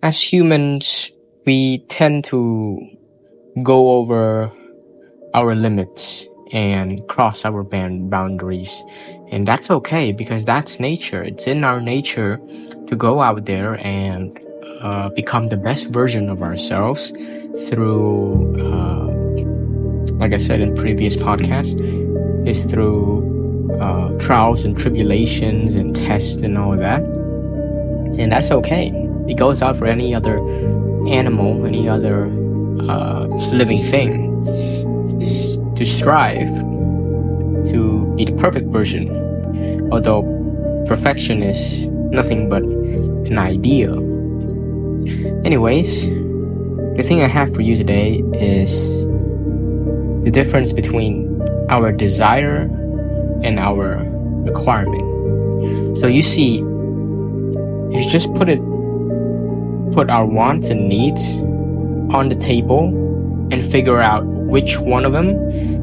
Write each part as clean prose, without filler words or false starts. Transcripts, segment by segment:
As humans, we tend to go over our limits and cross our boundaries. And that's okay, because that's nature. It's in our nature to go out there and become the best version of ourselves through, like I said in previous podcasts, is through trials and tribulations and tests and all of that. And that's okay. It goes out for any other animal, any other living thing, is to strive to be the perfect version, although perfection is nothing but an ideal. Anyways, the thing I have for you today is the difference between our desire and our requirement. So you see, if you just put our wants and needs on the table and figure out which one of them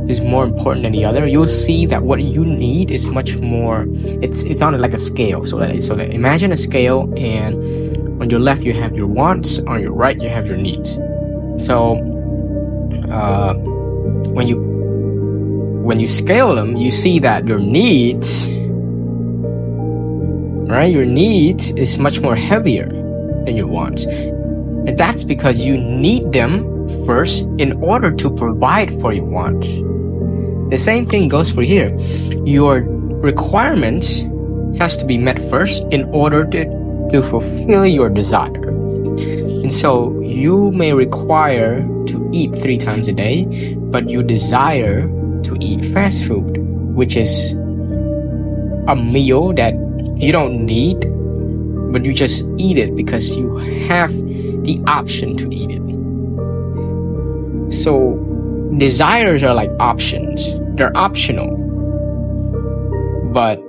is more important than the other, you'll see that what you need is much more, it's on like a scale. So that imagine a scale, and on your left you have your wants, on your right you have your needs. So when you scale them, you see that your needs, right, your needs is much more heavier than your wants. And that's because you need them first in order to provide for your wants. The same thing goes for here. Your requirement has to be met first in order to fulfill your desire. And so you may require to eat 3 times a day, but you desire to eat fast food, which is a meal that you don't need, but you just eat it because you have the option to eat it. So desires are like options. They're optional. But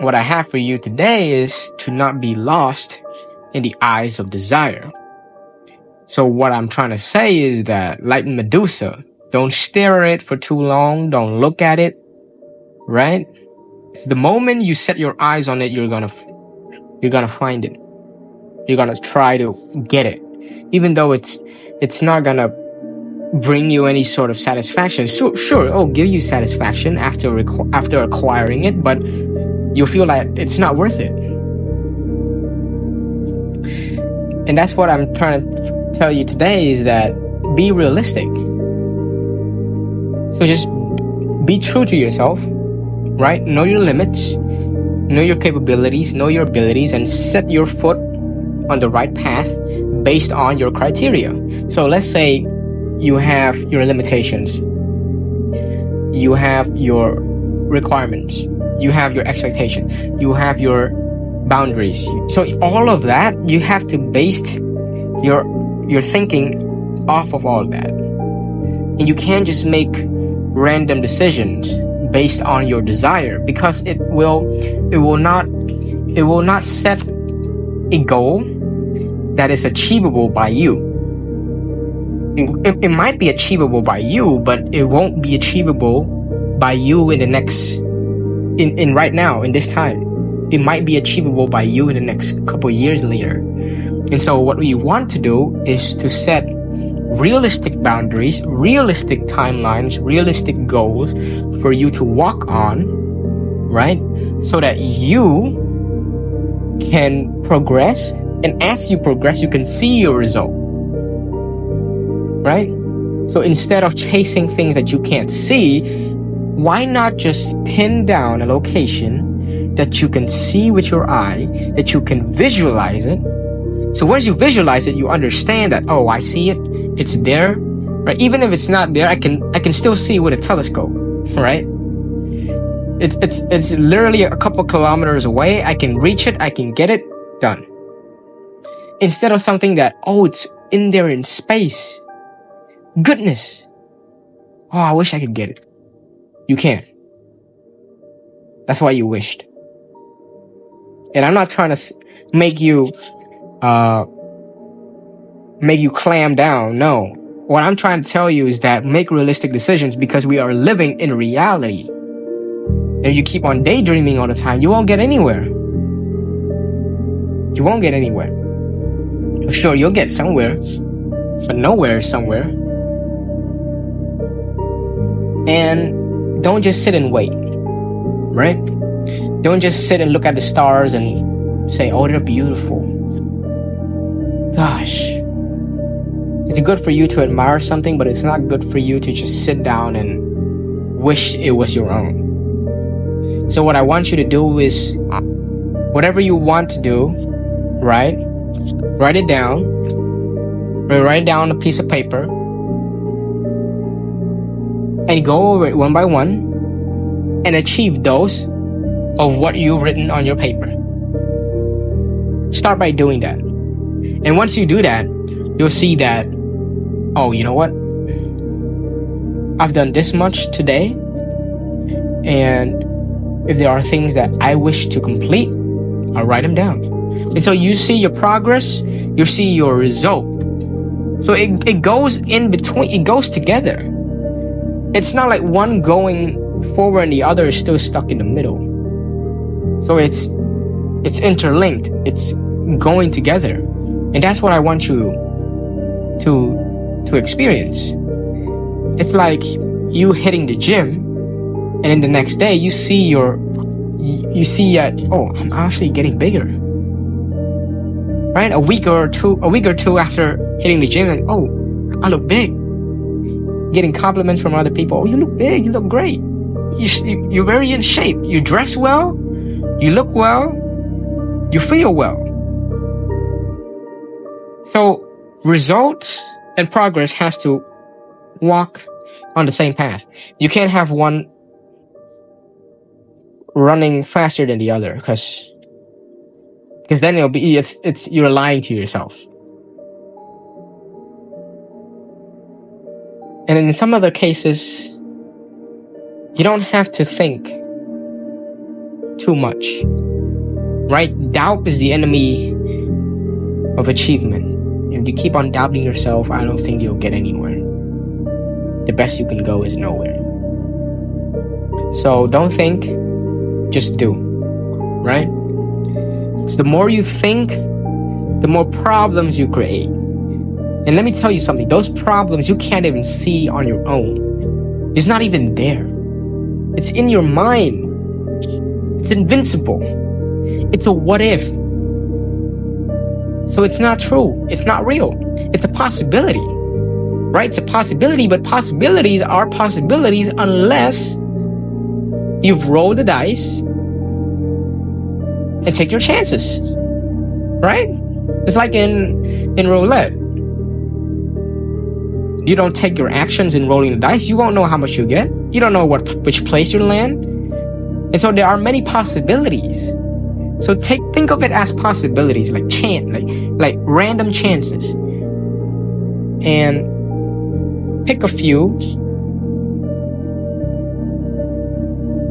what I have for you today is to not be lost in the eyes of desire. So what I'm trying to say is that, like Medusa, don't stare at it for too long. Don't look at it, right? The moment you set your eyes on it, you're gonna find it. You're gonna try to get it, even though it's not gonna bring you any sort of satisfaction. So sure, it'll give you satisfaction after acquiring it, but you'll feel like it's not worth it. And that's what I'm trying to tell you today, is that be realistic. So just be true to yourself, right? Know your limits, know your capabilities, know your abilities, and set your foot on the right path based on your criteria. So let's say you have your limitations, you have your requirements, you have your expectation, you have your boundaries. So all of that, you have to base your thinking off of all that. And you can't just make random decisions based on your desire, because it will not set a goal that is achievable by you. It might be achievable by you, but it won't be achievable by you in the next, in right now, in this time. It might be achievable by you in the next couple years later. And so what we want to do is to set realistic boundaries, realistic timelines, realistic goals for you to walk on, right? So that you can progress, and as you progress, you can see your result, right? So instead of chasing things that you can't see, why not just pin down a location that you can see with your eye, that you can visualize it? So once you visualize it, you understand that, oh, I see it, it's there, right? Even if it's not there, I can still see with a telescope, right? It's literally a couple kilometers away. I can reach it, I can get it, done. Instead of something that, oh, it's in there in space. Goodness. Oh, I wish I could get it. You can't. That's why you wished. And I'm not trying to make you clam down. No. What I'm trying to tell you is that make realistic decisions, because we are living in reality. If you keep on daydreaming all the time, you won't get anywhere. You won't get anywhere. Sure, you'll get somewhere, but nowhere is somewhere. And don't just sit and wait, right? Don't just sit and look at the stars and say, oh, they're beautiful. Gosh. It's good for you to admire something, but it's not good for you to just sit down and wish it was your own. So what I want you to do is, whatever you want to do, right? Write it down. Write it down on a piece of paper. And go over it one by one and achieve those of what you've written on your paper. Start by doing that. And once you do that, you'll see that, oh, you know what? I've done this much today. And if there are things that I wish to complete, I'll write them down. And so you see your progress, you see your result. So it goes in between, it goes together. It's not like one going forward and the other is still stuck in the middle. So it's interlinked. It's going together. And that's what I want you to experience. It's like you hitting the gym, and then the next day you see that, oh, I'm actually getting bigger. Right? A week or two after hitting the gym, and oh, I look big. Getting compliments from other people. Oh, you look big. You look great. You're very in shape. You dress well. You look well. You feel well. So results and progress has to walk on the same path. You can't have one running faster than the other, because then you're lying to yourself. And in some other cases, you don't have to think too much, right? Doubt is the enemy of achievement. If you keep on doubting yourself, I don't think you'll get anywhere. The best you can go is nowhere. So don't think, just do, right? So the more you think, the more problems you create. And let me tell you something, those problems you can't even see on your own. It's not even there. It's in your mind. It's invincible. It's a what if. So it's not true. It's not real. It's a possibility, right? It's a possibility, but possibilities are possibilities unless you've rolled the dice and take your chances, right? It's like in roulette. You don't take your actions in rolling the dice, you won't know how much you get. You don't know which place you land. And so there are many possibilities. So think of it as possibilities, like like random chances. And pick a few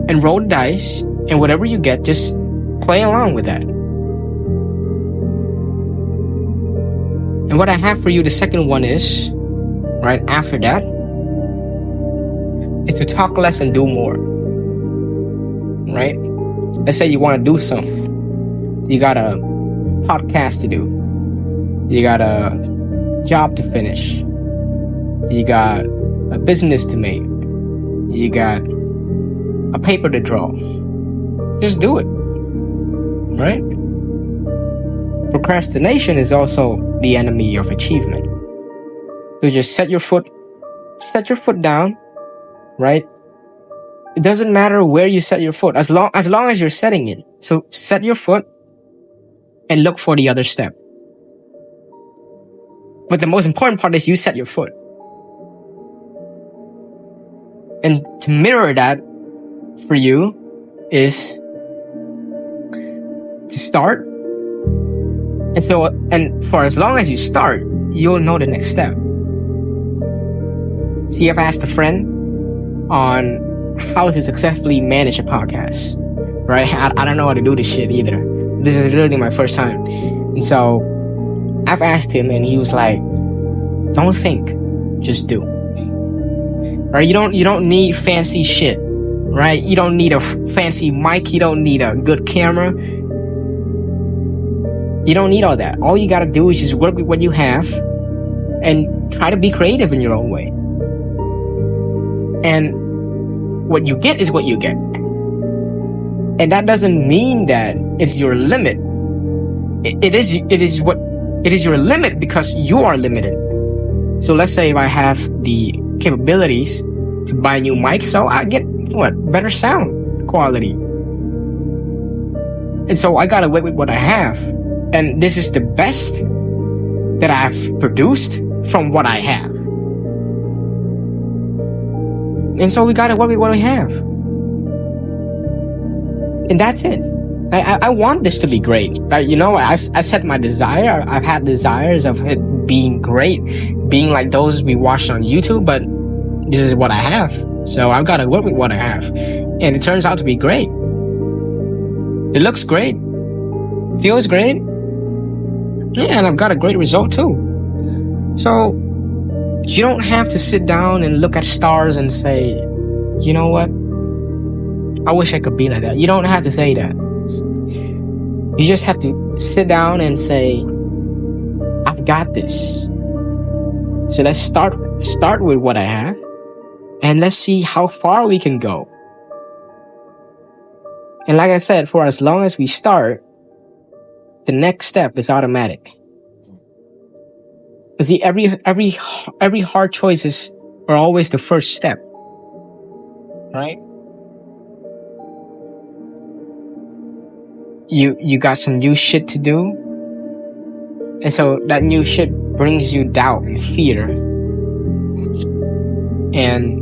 and roll the dice, and whatever you get, just play along with that. And what I have for you, the second one is, right after that, is to talk less and do more. Right? Let's say you want to do something. You got a podcast to do. You got a job to finish. You got a business to make. You got a paper to draw. Just do it. Right? Procrastination is also the enemy of achievement. So just set your foot down, right? It doesn't matter where you set your foot, as long as you're setting it. So set your foot and look for the other step. But the most important part is you set your foot. And to mirror that for you is to start. And for as long as you start, you'll know the next step. See, I've asked a friend on how to successfully manage a podcast, right? I don't know how to do this shit either. This is literally my first time. And so I've asked him, and he was like, don't think, just do. Right? You don't need fancy shit, right? You don't need a fancy mic. You don't need a good camera. You don't need all that. All you gotta do is just work with what you have and try to be creative in your own way. And what you get is what you get. And that doesn't mean that it's your limit. It is your limit because you are limited. So let's say if I have the capabilities to buy a new mic, so I get better sound quality. And so I gotta work with what I have. And this is the best that I've produced from what I have. And so we gotta work with what we have. And that's it. I want this to be great. I set my desire. I've had desires of it being great, being like those we watched on YouTube, but this is what I have. So I've got to work with what I have. And it turns out to be great. It looks great. Feels great. Yeah, and I've got a great result too. So you don't have to sit down and look at stars and say, you know what? I wish I could be like that. You don't have to say that. You just have to sit down and say, I've got this. So let's start with what I have, and let's see how far we can go. And like I said, for as long as we start, the next step is automatic. You see, every hard choices are always the first step, right? You got some new shit to do, and so that new shit brings you doubt and fear. And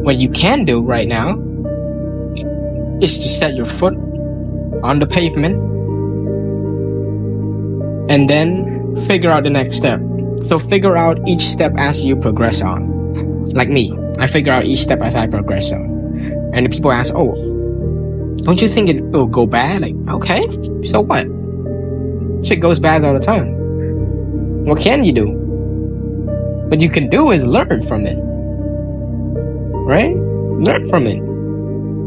what you can do right now is to set your foot on the pavement and then figure out the next step. So figure out each step as you progress on. Like me, I figure out each step as I progress on. And the people ask, oh, don't you think it will go bad? Like, okay, so what? Shit goes bad all the time. What can you do? What you can do is learn from it. Right? Learn from it.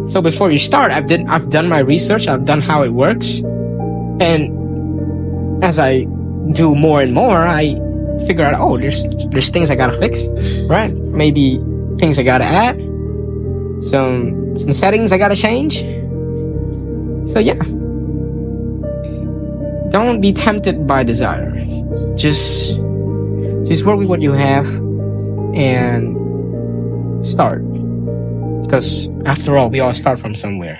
So before you start, I've done my research, I've done how it works. And as I do more and more, I figure out, oh, there's things I gotta fix, right? Maybe things I gotta add, some settings I gotta change. So yeah, don't be tempted by desire. Just work with what you have and start. Because after all, we all start from somewhere.